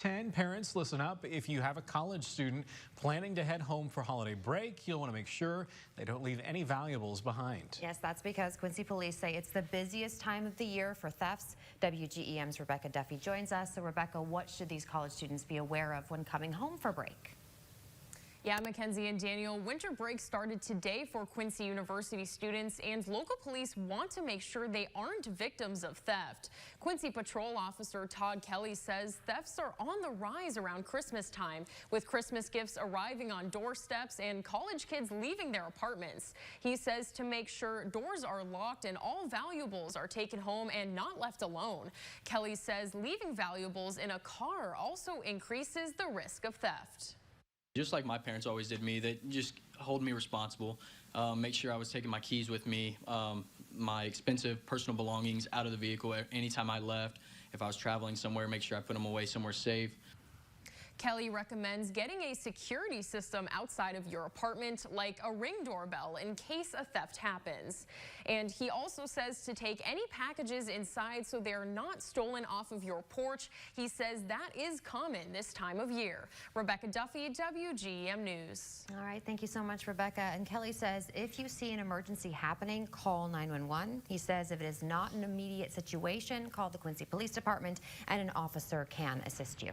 10 parents, listen up. If you have a college student planning to head home for holiday break, you'll want to make sure they don't leave any valuables behind. Yes, that's because Quincy Police say it's the busiest time of the year for thefts. WGEM's Rebecca Duffy joins us. So Rebecca, what should these college students be aware of when coming home for break? Yeah, Mackenzie and Daniel, winter break started today for Quincy University students, and local police want to make sure they aren't victims of theft. Quincy Patrol Officer Todd Kelly says thefts are on the rise around Christmas time, with Christmas gifts arriving on doorsteps and college kids leaving their apartments. He says to make sure doors are locked and all valuables are taken home and not left alone. Kelly says leaving valuables in a car also increases the risk of theft. Just like my parents always did me, they just hold me responsible, make sure I was taking my keys with me, my expensive personal belongings out of the vehicle anytime I left. If I was traveling somewhere, make sure I put them away somewhere safe. Kelly recommends getting a security system outside of your apartment, like a Ring doorbell, in case a theft happens. And he also says to take any packages inside so they're not stolen off of your porch. He says that is common this time of year. Rebecca Duffy, WGEM News. All right, thank you so much, Rebecca. And Kelly says if you see an emergency happening, call 911. He says if it is not an immediate situation, call the Quincy Police Department and an officer can assist you.